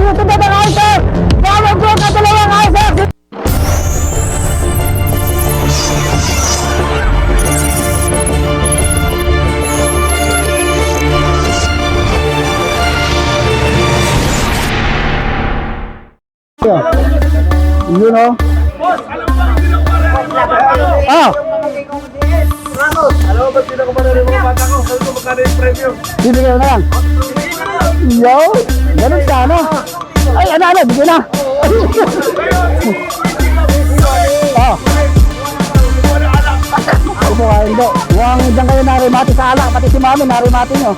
sinusundan ng Isaac. Tawag ko katalawang Isaac. Yun o. Ah! Alam mo ba pinakaman rin mga bata ko? Sabi ko magkano yung premyo? Bibigyan na lang. Yo! Ganun sana. Ay, ano, bigyan na. Ah. Ay po kayo, hindi. Huwag dyan kayo narimati sa alak, pati si mami narimati nyo.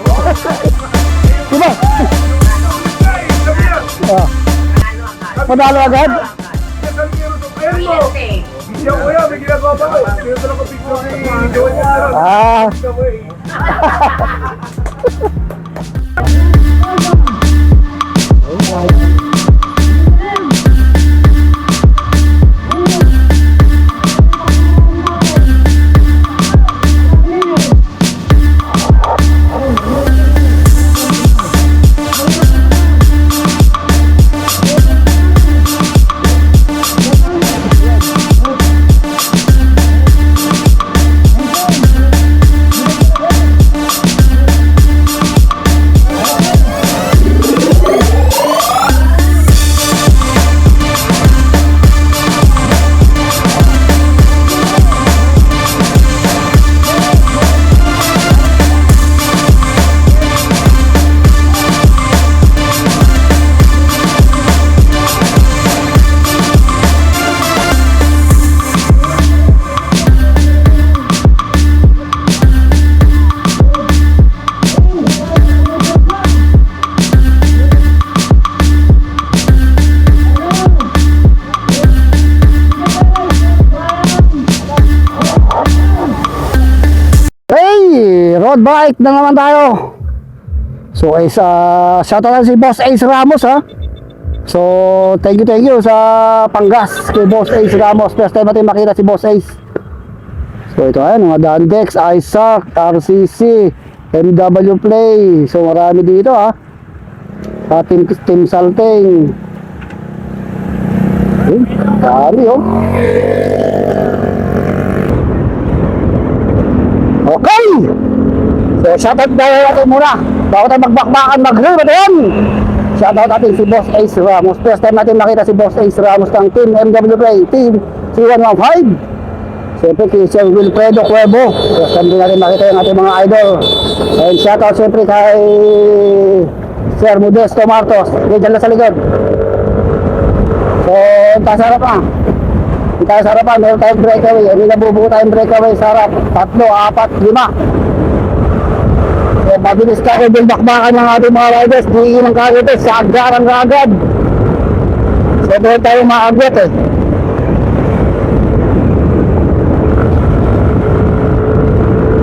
Diba? Ah. Madalo agad? Hindi ako kuya, may ginagawa pa ko. Tinutulong ko picture ni Joel Yara. Ah. Road bike na naman tayo. So guys, shoutout na si Boss Ace Ramos ha. So thank you sa panggas kay Boss Ace Ramos. First time natin makita si Boss Ace. So ito ay mga Dandex, Isaac, RCC, MW Play. So marami dito ha. Team Salting. Dami oh. Okay. So shoutout natin muna bago tayo magbakbakan mag-reel ba yan? Shoutout natin si Boss Ace Ramos. First time natin makita si Boss Ace Ramos ng Team MW Play, Team C115. Siyempre kay Sir Wilfredo Cuervo. First time din natin makita yung ating mga idol. And shoutout siyempre kay Sir Modesto Martos. Diyan lang sa likod. So tayo sa harapan. Tayo sa harapan, meron tayong breakaway. Hindi nabubuo tayong breakaway sa harap. 3, 4, 5. So, mabilis ka ko yung bakbakan ng ating mga riders. Di ng kagad eh, sa agarang agad. So, doon tayo maagot eh.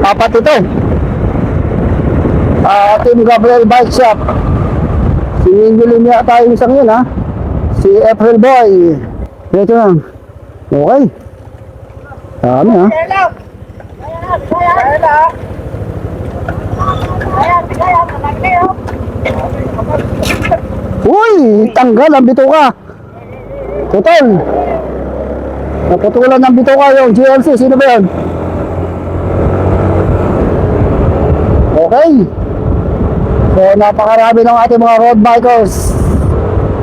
Apat ito. Team Gabriel Bike Shop. Si Mingilin yata yung isang yun ha. Si April Boy. Ito lang. Okay. Dami ha. Uy, tanggal ang bituka. Total. Naputulan ng bituka yung GLC. Sino ba yun? Okay. So napakarami ng ating mga road bikers.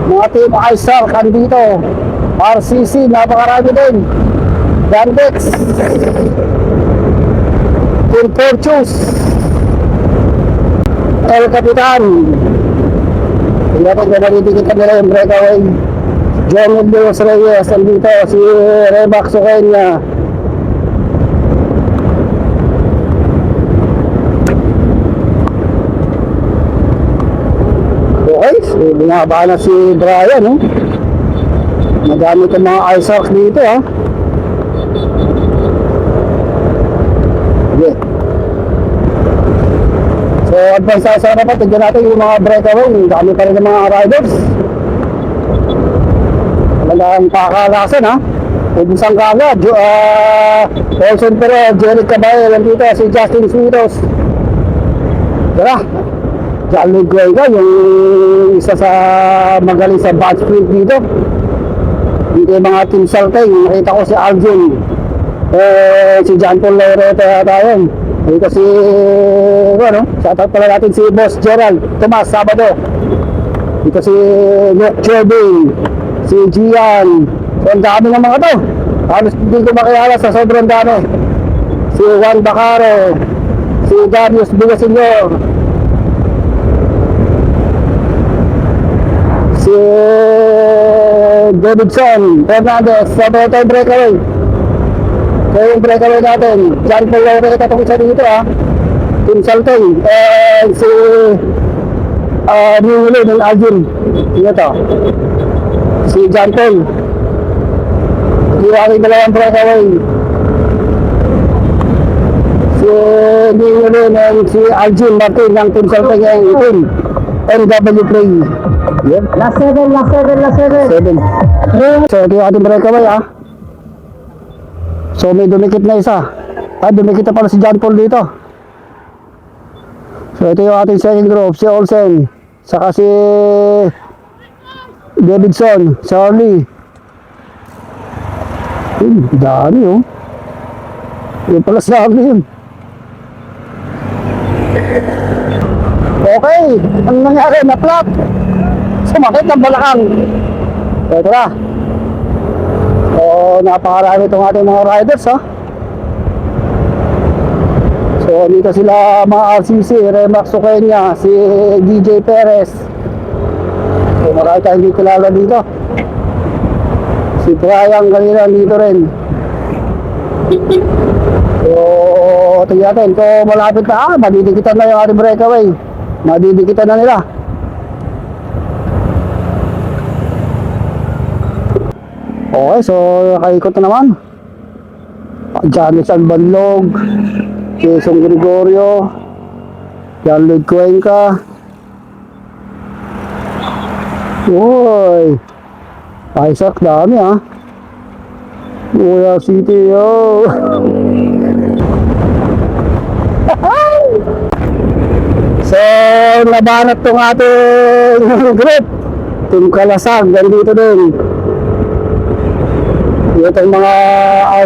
Mga team Isaac andito. RCC napakarami din. Dandex, Team Fortunes, El Capitan. Tingnan ko na nalibigit nila yung breakaway. John De Los Reyes andito. Si Remax Oquenya. Okay, so bumaba na si Brian no? Madami itong mga Isaac dito ha. Okay. So advance tayo sa harapan. Tignan natin yung mga breakaway. Dami pa rin ng mga riders. Walang pakalasan ha. Ubusan ka agad. Olson Perez, Jerry Caballero nandito. Si Justin Suitos. Tara. John Lloyd Cuenca, yung isa sa magaling sa batch sprint dito. Dito yung mga team salting, nakita ko si Alvin, si John Paul Laureta yata yun. Dito si, ano, shoutout pala natin si Boss Gerald Tomas Sabado. Dito si Luke Chobin, si Gian. So ang dami ng mga to. Halos hindi ko makilala sa sobrang dami. Si Juan Bacaro, si Darius Villaseñor, si Davidson Fernandez sa Toyota Breakaway. So yung breakaway natin, John Paul Laureta itong isa dito Team Salting. And si Ninguli ng Alvin. Sino to? Si John Paul. Yung aking dalawang breakaway. Si Ninguli ng si Alvin Martin ng Team Salting ng team NW Play. Yun. Last 7. 7. So ito yung ating breakaway So may dumikit na isa. Dumikit na pala si John Paul dito. So ito yung ating second group, si Olsen, saka si Davidson, Charlie. Dami Yung pala sa akin yun. Okay, ang nangyari na flat. Sumakit ng balakang. Ito na. So napakarami itong ating mga riders So dito sila mga RCC, Remax Suqueña, si DJ Perez. So marami tayong hindi kilala dito. Si Brian kanina dito rin. So tingnan natin kung malapit na madidikitan na yung ating breakaway. Madidikitan na nila. Okay, so nakaikot na naman. Janice Albanlog, Jason Gregorio, John Lloyd Cuenca. Uy, Isaac, dami Uya City, So, nabanat tong ating group. Team Kalasag, ganito din. Itong mga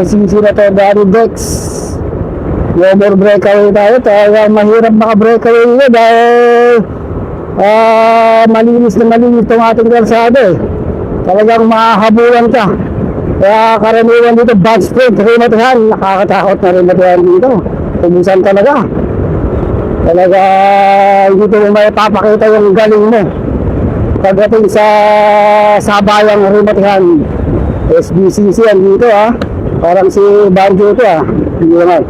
RCC na to, Danny Dex. No more breakaway tayo. Kaya mahirap maka-breakaway nyo dahil malinis na malinis itong ating kalsada Talagang mahahabulan ka. Kaya karaniwan dito, bad sprint, rimatihan. Nakakatakot na rimatihan dito. Tubusan talaga. Talaga hindi mo may papakita yung galing mo. Pagdating sa sabayang rimatihan. SBCC yan dito Parang si Banjo ito Hindi naman.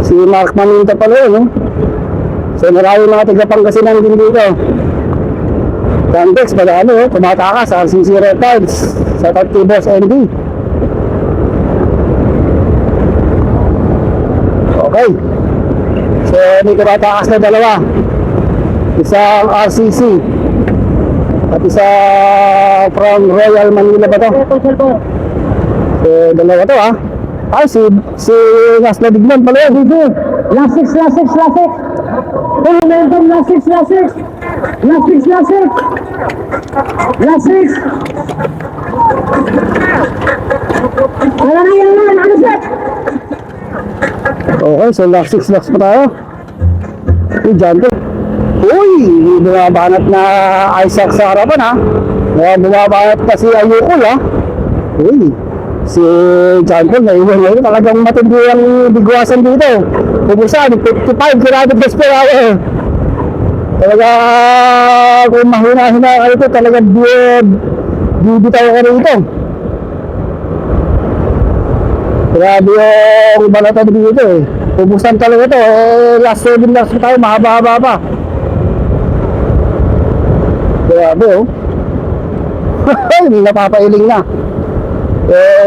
Si Mark Maninta pala yun So marami mga taga-Pangasinan din dito. Candex pala tumatakas sa RCC Red Tides sa Boss ND. Okay. So may tumatakas na dalawa. Isang RCC at isa from Royal Manila ba to? So dalawa to si Nasla Digman pala yun dito. Last 6. Momentum, last 6. Wala na yan, ano set? Okay, so last 6 laps pa tayo. Diyan to. Uy, bumabanat na Isaac sa harapan bumabanat pa si Ayukol Uy, si John Paul naiwan ngayon. Talagang matindi ang bigwasan dito. Pubusan, 55 kilometers per hour. Talaga kung mahina-hina ka ito, talagang bibitaw ka rito. Grabe yung balatan dito Pubusan talaga ito. Last 7 laps pa tayo, mahaba-haba pa. Grabe hindi napapailing na.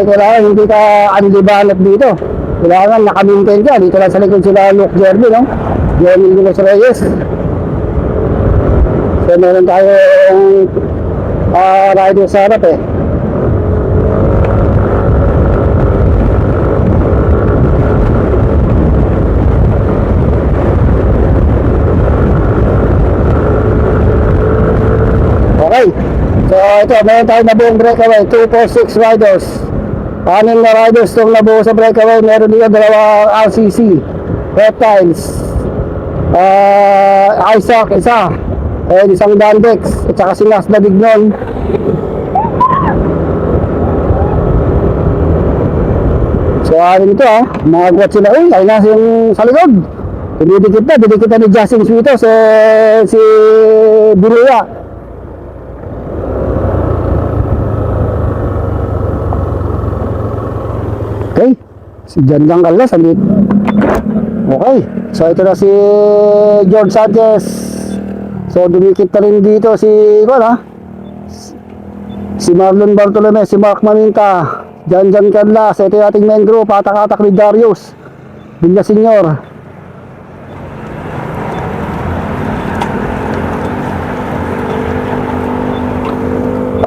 Kailangan hindi ka andibanat dito. Kailangan nakamintain ka. Dito lang sa likod sila Luke Jerby Jeremy Luis Reyes. So meron tayong rider sa harap Okay. So ito, meron tayo na buong breakaway. 246 riders. 6 na riders itong nabuo sa breakaway. Meron dito dalawang RCC. Reptiles. Isaac, isa. And isang Dandex. At saka si Nas na Dignon. So akin ito mga gwat sila. Uy, ay nasa yung sa likod. Didikit na ni Justin Suito si Biluya. Okay, si Jan lang kalas. Okay, so ito na si George Sanchez. So dumikit na rin dito si si Marlon Bartolome, si Mark Maminta, Jan Canlas. Ito yung ating main group, atak-atak ni Darius Villaseñor.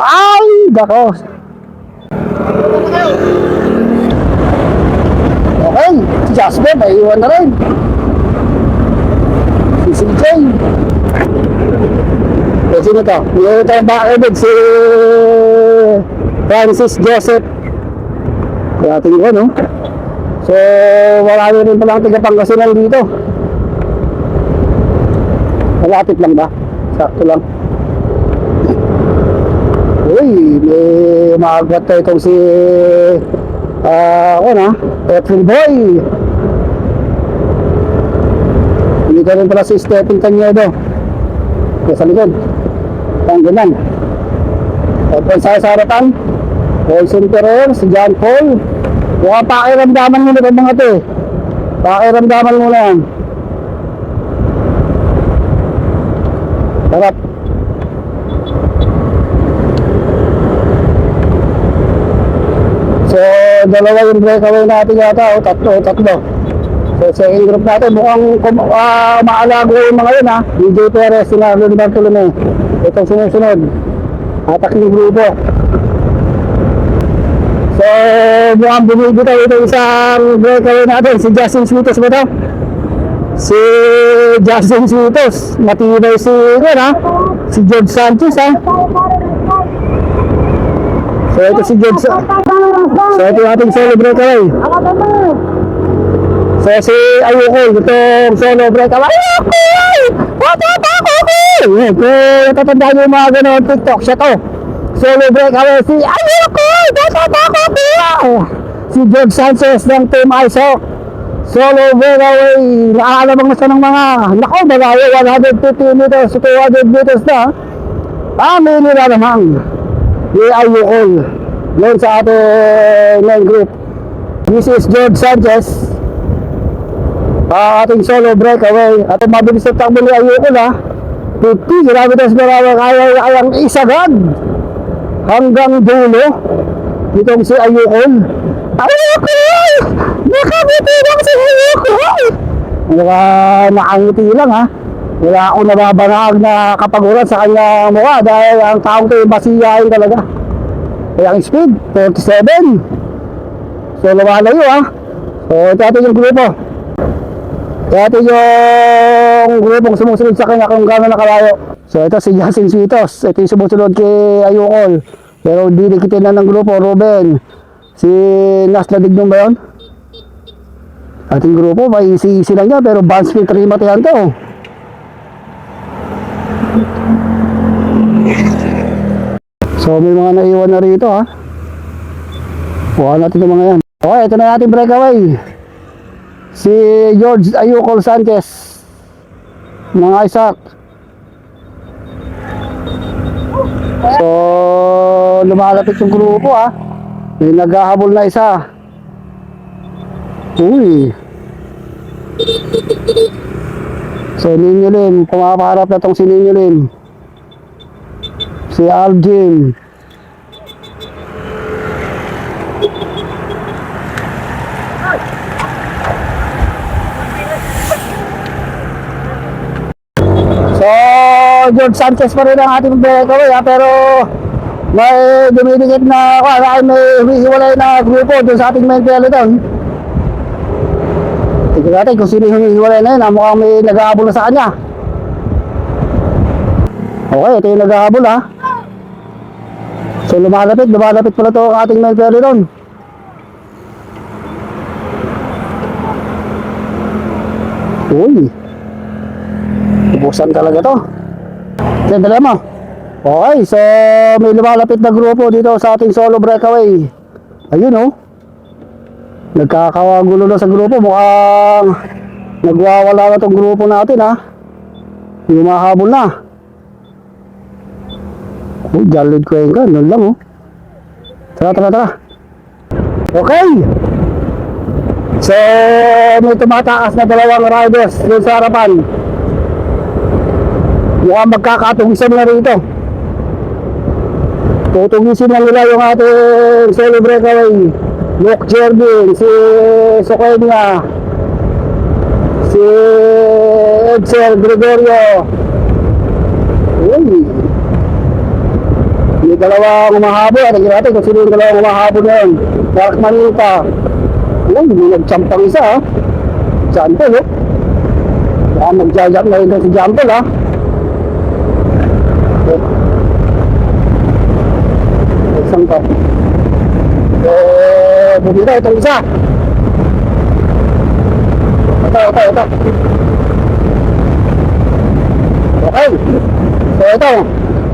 Ay, dako. Okay, si Jasper, may iwan na rin. Si CJ. Sino to? Yung tayo bakit si Francis Joseph. Kaya ating ko, no? So, marami rin palang tiga-Pangasinan dito. Malapit lang ba? Sakto lang. Uy, may umaagat tayo itong si Petrin Boy. Dito rin pala si Stephen Cañedo. Kaya sa likod ang ganun. Open sa harapan Paulson Ferrer, si John Paul. Mukhang pakiramdaman muna itong mga ito eh. Pakiramdaman muna yan. Harap. So, dalawa yung breakaway natin yata o tatlo. So, second group natin, mukhang maalago yung mga yun DJ Perez, si Marlon Bartolome. Itong sinusunod. Atak yung grupo. So, mukhang bumibitaw ito isang breakaway natin. Si Justin Suitos ba ito? Si Justin Suitos. Matibay si George Sanchez So, ito si George. So, ito yung ating solo breakaway. So si Ayukol, itong solo breakaway. Ayukol! Kung natatandaan nyo yung mga gano'n TikTok, siya to. Solo breakaway si Ayukol! Si George Sanchez ng Team ISO. Solo breakaway. Nakakalabang na siya ng mga, malayo, 150 meters, 200 meters na. May nila naman. Yung Ayukol. Yun sa ating main group. This is George Sanchez. Ating solo breakaway. At mabilis na takbo ni Ayukol 50 kilometers per hour kayang isagad hanggang dulo. Itong si Ayukol. Ayukol! Nakangiti lang si Ayukol! Nakangiti lang Wala akong nababanag na kapaguran sa kanyang mukha dahil ang taong ito masiyahin talaga. Kaya ang speed 47. So lumalayo So ito ating yung grupo. Ito yung grupong sumusunod sa kanya kung gano'n nakalayo. So ito si Justin Suitos. Ito yung sumusunod kay Ayukol. Pero dinikitin na ng grupo. Ruben. Si Nas Ladignon ba yun? Ating grupo may isi lang niya. Pero Bansfield 3 matihan to. So may mga naiwan na rito Kuha natin yung mga yan. Okay, ito na ating breakaway. Si George Ayukol Sanchez ng Isaac. So lumalapit yung grupo may naghahabol na isa. Uy. So Ninyo Lim, pumapaharap na tong si Ninyo Lim. Si Alvin. So, George Sanchez pa rin ang ating breakaway pero may dumidikit na may humihiwalay na grupo doon sa ating main peloton. Tignan natin kung sino yung humihiwalay na yun. Mukhang may nag-aabol na sa kanya. Okay, ito yung nag-aabol So lumalapit pala to ang ating Mel Peloton. Uy, ubusan talaga to. Sandali mo. Okay, so may lumalapit na grupo dito sa ating solo breakaway. Ayun oh. Nagkakagulo na sa grupo. Mukhang nagwawala na tong grupo natin ha. Humahabol na. Oh, Jalid Cuenca, nun lang oh. Tara. Okay. So, may tumataas na dalawang riders dun sa harapan. Mukhang magkakatugisan na rito. Tutugisin na nila yung ating solo breakaway. Luke Jervin, si Soquenia, si Edsel Gregorio. Uy. May dalawang umahabol. Tingnan natin kung sino yung dalawang umahabol na yun. Mark Manita. Uy, may nag-jumpang isa ha. Jampol oh. Baka mag-jump na rin si Jampol ha. Okay. Isang to. Bumita itong isa. Ito. Okay. So ito.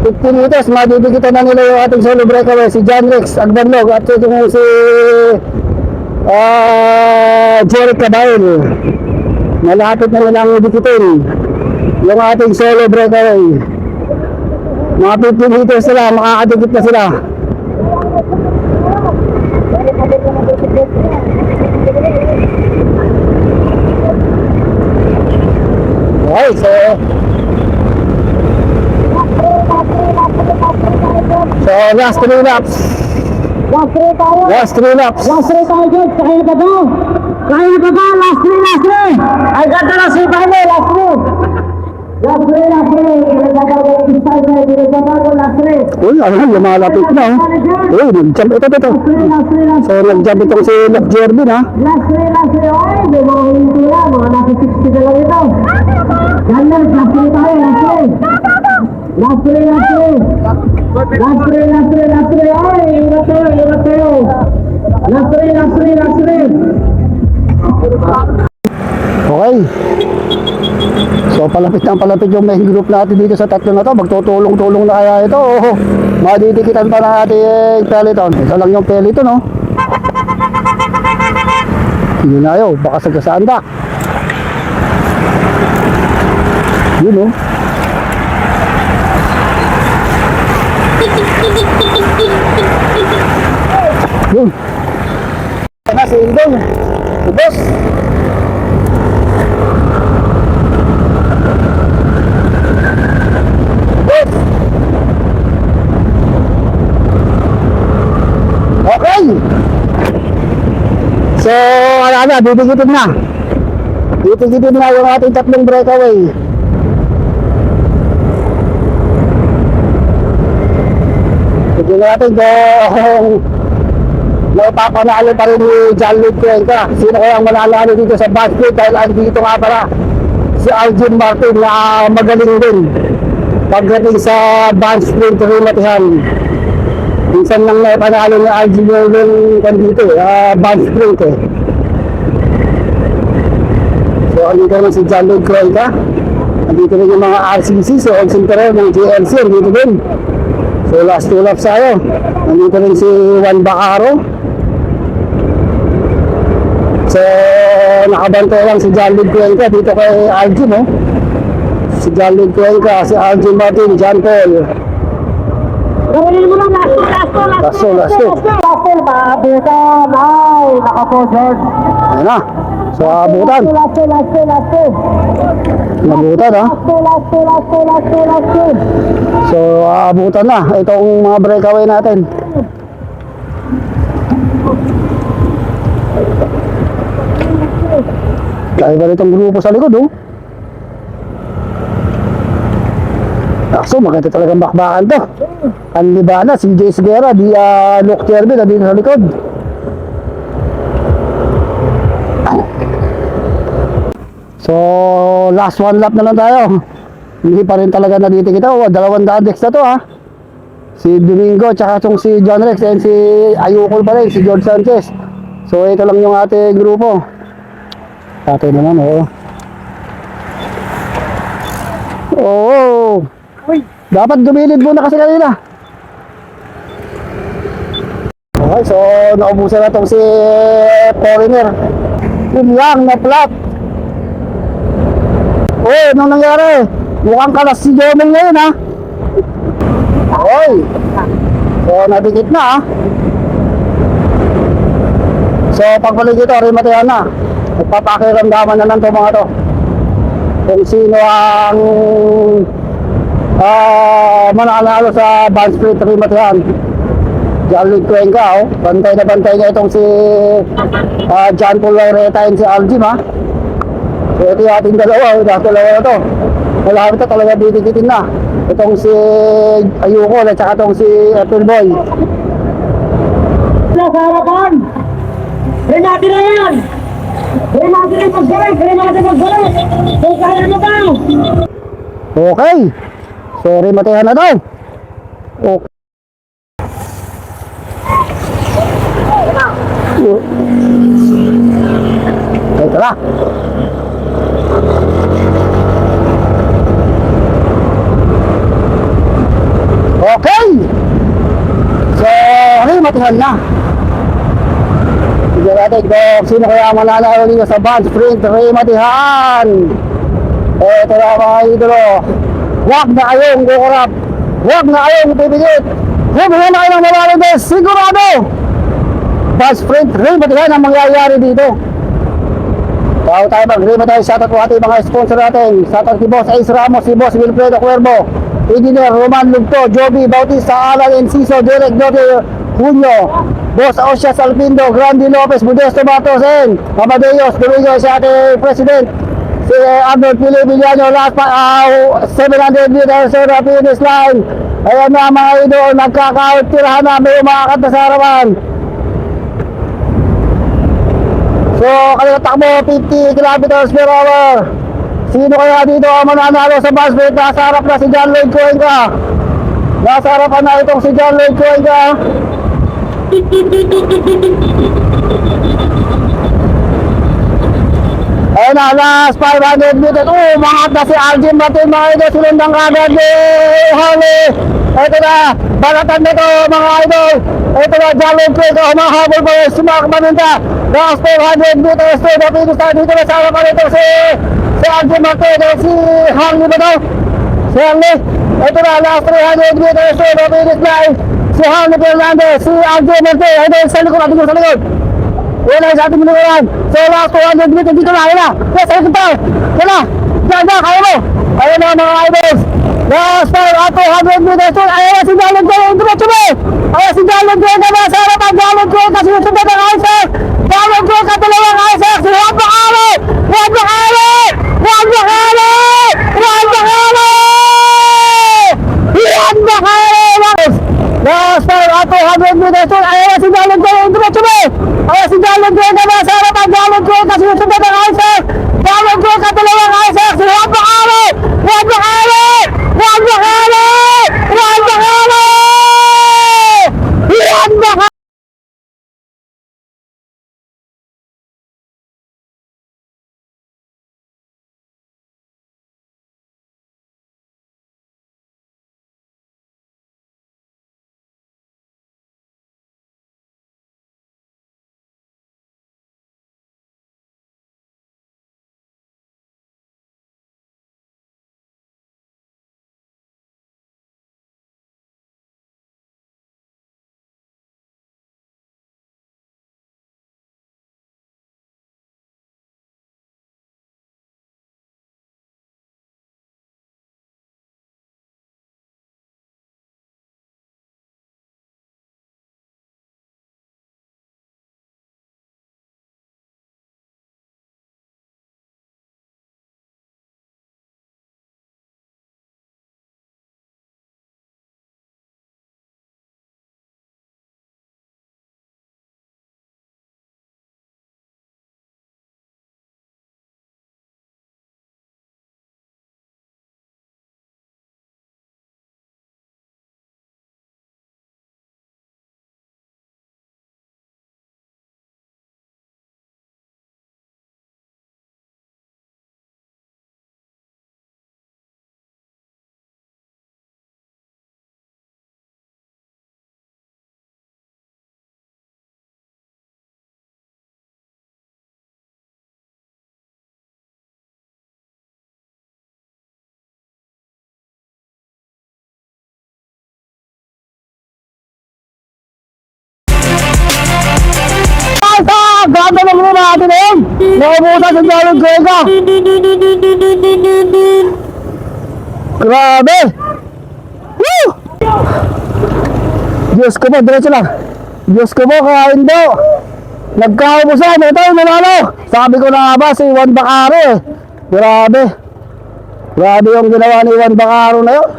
15 meters, madidikitan na nila yung ating solo breakaway. Si John Rex Agbanlog at ito mo si Jerry Cabail. Malapit na nilang dikitin yung ating solo breakaway. Mga 15 meters sila, makakadikit na sila. Okay, so last 3 laps. Last 3 laps. Last 3 tayo, George. Kaya na ba? Last 3. Ay, ganda na si Pano. Last 3. Uy, ano, lumalapit na oh. Uy, nag-jump ito. So, nag-jump itong si Luke Jervin ha. Last 3. Ay, may mga hindi na. Mga nasa 60 na lang ito. Ganda, last 3 tayo. Last 3. Ay, ingat tayo. Last 3. Okay. So palapit yung main group natin dito sa tatlo na to. Magtutulong-tulong na kaya ito. Oh, madidikitan pa na ating peloton. Isa lang yung peloton no. Yun na yun. Baka sagasaan ba? Yun oh. Yun. Kaya si Indong. Ubos. Okay. So, bibigitin na. Bibigitin na yung ating tatlong breakaway. Tignan natin kung mapapanalo pa rin ni Jalid Cuenca. Sino kaya ang mananalo dito sa basket dahil andito nga pala si Algin Martin na magaling din pagdating sa band sprint rimatihan. Minsan lang na panalo ni Algin yung dito band sprint eh. So andito naman si Jalid Cuenca. Andito rin yung mga RCC, so Olsen Perel ng GLC andito din. So last 2 laps tayo. Andito rin si Juan Bacaro. So nakabantay lang si Jalid Cuenca dito kay Algin oh. Si Jalid Cuenca, si Algin Martin, John Paul. Gawin mo lang last 2. Maabutan. Ay, nakapo, George. Ayan na. So abutan. Last 2. Nabutan ha. Last 2. So abutan na. Itong mga breakaway natin. Dahil ba itong grupo sa likod oh. So maganda talagang bakbakan to. Ang libana, si Jay Seguera, di Luke Jervin na dito sa likod. So last 1 lap na lang tayo. Hindi pa rin talaga natitikita. 200 dex na to ha. Si Domingo, tsaka itong si John Rex, and si Ayukol pa rin, si George Sanchez. So ito lang yung ating grupo. Atin naman, oo. Oo. Dapat dumilid muna kasi kanina. Okay, so naubusan na itong si Foreigner. Yun lang, na flat. Uy, anong nangyari? Mukhang kalas si Jomel ngayon, ha? Okay. So, nadikit na, ha? So, pagbalik ito, rimatayan na. Nagpapakiramdaman na lang ito mga to. Kung sino ang mananalo sa band split rimatayan. John Lloyd Cuenca, oh. Bantay na bantay niya itong si John Paul Laureta and si Aljim, ha? So ito yung ating dalawa, dalawa na to. Malaki ito talaga didikitin na. Itong si Ayuko at saka itong si Apple Boy. Sa harapan! Kaya natin na yan! Kaya natin na magbalik! Kaya natin magbalik! Kaya kaya mo ba? Okay. Sorry, matayan na daw. Okay. Ito na. Okay. So, matihan na. Sige natin kung sino kaya mananalo dito sa band sprint matihan. Ito na mga idolo. Huwag na kayong kukurap. Huwag na kayong pipigit. Huwag na kayo ng malalagay. Sigurado. Band sprint matihan ang mangyayari dito. Bago tayo mag-rima tayo, shoutout po ating mga sponsor natin. Shoutout si Boss Ace Ramos, si Boss Wilfredo Cuervo, Engineer Roman Lugto, Joby Bautista, Alan Enciso, Derek Dote Junio, Boss Osias Alpindo, Grandi Lopez, Modesto Matos, and Amadeus Domingo, si ating President, si Arnold Pili Villano, last pa, 700 meters sa finish line. Ayan na mga idol, nagkakautirahan na, may umakakanta sa harapan. So, kanina takbo 50 kilometers per hour. Sino kaya dito ang mananalo sa bus rate? Nasa harap na si John Lloyd Cuenca. Nasa harapan na itong si John Lloyd Cuenca. Ayun na, last 500 meters. Umangat na si Aljim Martin, mga idol. Sinundang kagad ni Harley. Ito na, balatan na ito mga idol. Ito na, John Lloyd Cuenca. Humahabol pa si Mark Maninta. Last 400 meters to the finish line. Dito na sa harapan ito si Aljim Martin. Si Harley ba daw? Si Harley. Ito na, last 300 meters to the finish line. Si Harley Fernandez, si Aljim Martin. Ito sa likod, ating sa likod. Yan na sa ating minuran. So last 200 meters dito na. Yan na. Yes, ayun pa. Yan na. Yan na, kaya mo. Ayun na mga idols. Last 200 meters to. Ayun na si Jalon Kuya. Diretso mo. Ayun si Jalon Kuya na sa harapan. Jalon Kuya kasi yung sundan ng Isaac. Jalon Kuya dalawang Isaac. Si Juan Bacaro. Juan Bacaro. Juan Bacaro. Juan Bacaro. Juan Bacaro. Last 200 meters to. Ayun na si Jalon Kuya. Diretso mo. Ayun si Jalon Kuya na sa harapan. Jalon Kuya kasi yung sundan ng Isaac. Jalon Kuya dalawang Isaac. Si Juan Bacaro. Juan Bacaro. Juan Bacaro. Juan Bacaro. Juan Bacaro. Naubusan si Jolly Grega. Grabe. Woo! Diyos ko po, diretso lang. Diyos ko po, kakain daw. Nagkaubusan, ito yung nanalo. Sabi ko na nga ba, si Juan Bacaro eh. Grabe. Grabe yung ginawa ni Juan Bacaro na yun.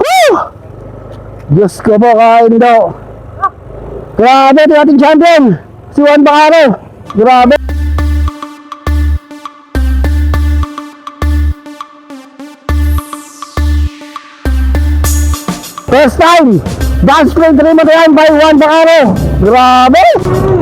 Woo! Diyos ko po, kakain daw. Grabe, ito yung ating champion. Si Juan Bacaro. Grabe. First time, dance play 3 by Juan Bacaro. Grabe.